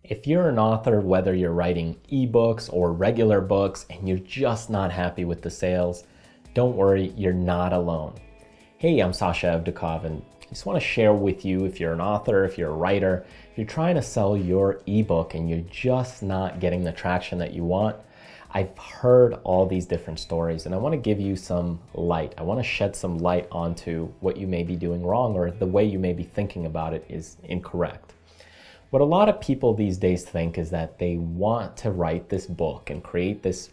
If you're an author, whether you're writing ebooks or regular books and you're just not happy with the sales, don't worry, you're not alone. Hey, I'm Sasha Evdokov, and I just want to share with you, if you're an author, if you're a writer, if you're trying to sell your ebook and you're just not getting the traction that you want, I've heard all these different stories and I want to give you some light. I want to shed some light onto what you may be doing wrong or the way you may be thinking about it is incorrect. What a lot of people these days think is that they want to write this book and create this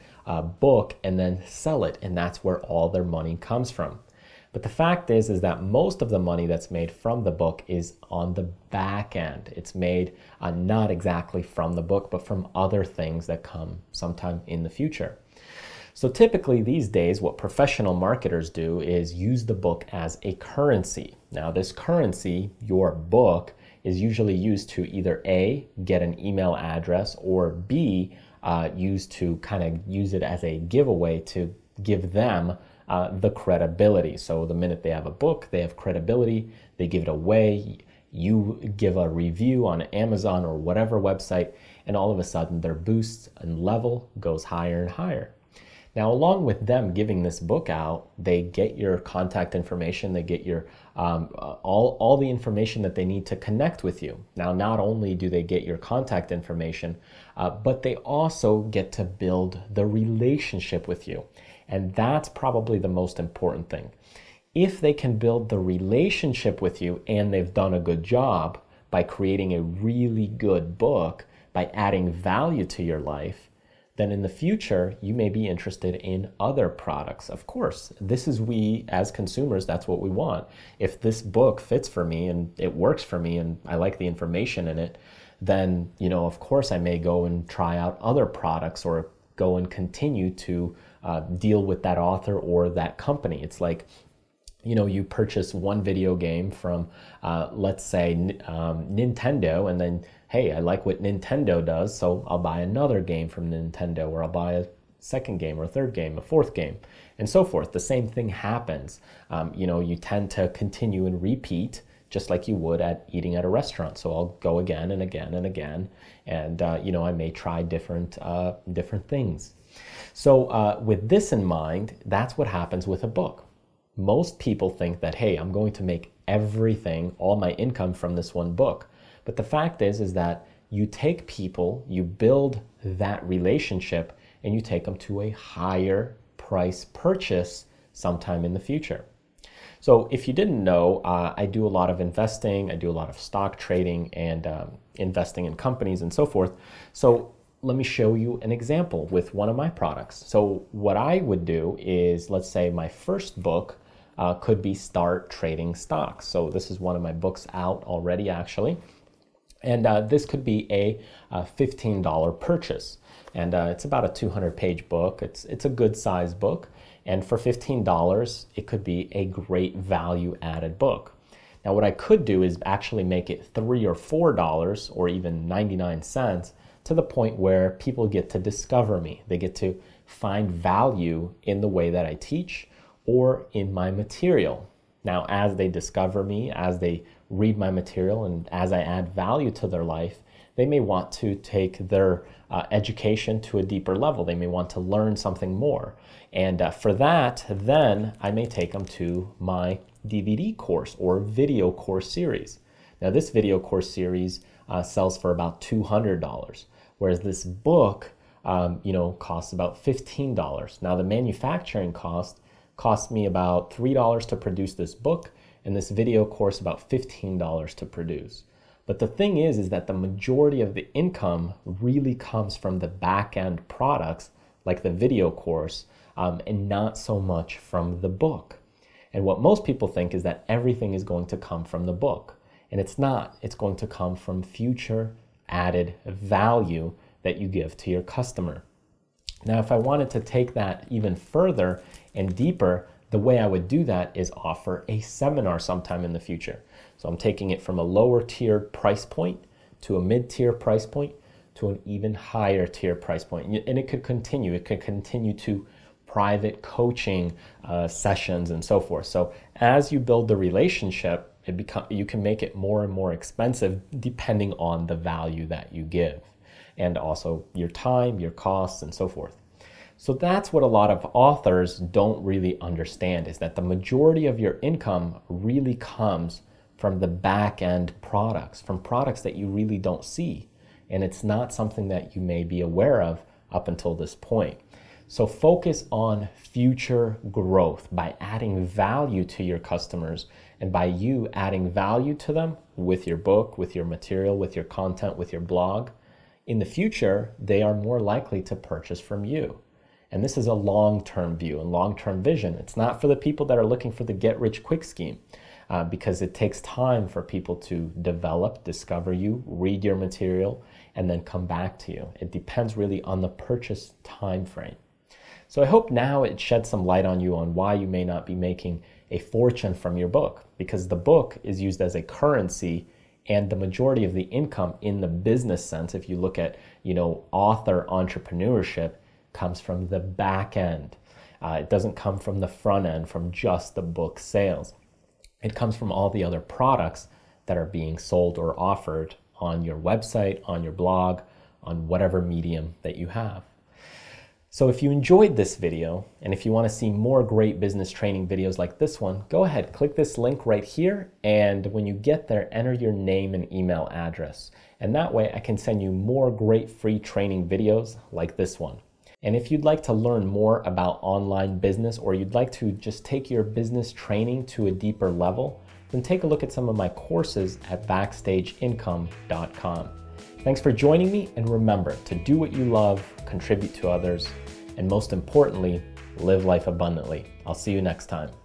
book and then sell it, and that's where all their money comes from. But the fact is that most of the money that's made from the book is on the back end. It's made not exactly from the book, but from other things that come sometime in the future. So typically these days, what professional marketers do is use the book as a currency. Now this currency, your book, is usually used to either A, get an email address, or B, used to kind of use it as a giveaway to give them the credibility. So the minute they have a book, they have credibility, they give it away, you give a review on Amazon or whatever website, and all of a sudden their boost and level goes higher and higher. Now, along with them giving this book out, they get your contact information, they get your all the information that they need to connect with you. Now, not only do they get your contact information, but they also get to build the relationship with you. And that's probably the most important thing. If they can build the relationship with you and they've done a good job by creating a really good book, by adding value to your life, then in the future, you may be interested in other products. Of course, we as consumers, that's what we want. If this book fits for me and it works for me and I like the information in it, then, of course I may go and try out other products or go and continue to deal with that author or that company. It's like, you purchase one video game from, let's say, Nintendo, and then, hey, I like what Nintendo does, so I'll buy another game from Nintendo, or I'll buy a second game, or a third game, a fourth game, and so forth. The same thing happens. You tend to continue and repeat, just like you would at eating at a restaurant. So I'll go again and again and again, and I may try different things. So with this in mind, that's what happens with a book. Most people think that, hey, I'm going to make everything, all my income from this one book. But the fact is that you take people, you build that relationship, and you take them to a higher price purchase sometime in the future. So if you didn't know, I do a lot of investing, I do a lot of stock trading and investing in companies and so forth. So let me show you an example with one of my products. So what I would do is, let's say my first book could be Start Trading Stocks. So this is one of my books out already, actually. And this could be a $15 purchase. And it's about a 200-page book. It's a good size book. And for $15, it could be a great value-added book. Now, what I could do is actually make it $3 or $4 or even 99 cents to the point where people get to discover me. They get to find value in the way that I teach or in my material. Now, as they discover me, as they read my material, and as I add value to their life, they may want to take their education to a deeper level. They may want to learn something more. And for that, then I may take them to my DVD course or video course series. Now, this video course series sells for about $200, whereas this book, costs about $15. Now, the manufacturing cost cost me about $3 to produce this book, and this video course about $15 to produce. But the thing is that the majority of the income really comes from the back-end products, like the video course, and not so much from the book. And what most people think is that everything is going to come from the book. And it's not. It's going to come from future added value that you give to your customer. Now, if I wanted to take that even further and deeper, the way I would do that is offer a seminar sometime in the future. So I'm taking it from a lower tiered price point to a mid-tier price point to an even higher tier price point. And it could continue. It could continue to private coaching sessions and so forth. So as you build the relationship, You can make it more and more expensive depending on the value that you give, and also your time, your costs, and so forth. So that's what a lot of authors don't really understand, is that the majority of your income really comes from the back end products, from products that you really don't see. And it's not something that you may be aware of up until this point. So focus on future growth by adding value to your customers, and by you adding value to them with your book, with your material, with your content, with your blog. In the future, they are more likely to purchase from you. And this is a long-term view and long-term vision. It's not for the people that are looking for the get-rich-quick scheme, because it takes time for people to develop, discover you, read your material, and then come back to you. It depends really on the purchase time frame. So I hope now it sheds some light on you on why you may not be making a fortune from your book, because the book is used as a currency, and the majority of the income in the business sense, if you look at, author entrepreneurship, comes from the back end. It doesn't come from the front end, from just the book sales. It comes from all the other products that are being sold or offered on your website, on your blog, on whatever medium that you have. So if you enjoyed this video, and if you want to see more great business training videos like this one, go ahead, click this link right here, and when you get there, enter your name and email address. And that way I can send you more great free training videos like this one. And if you'd like to learn more about online business, or you'd like to just take your business training to a deeper level, then take a look at some of my courses at BackstageIncome.com. Thanks for joining me, and remember to do what you love, contribute to others, and most importantly, live life abundantly. I'll see you next time.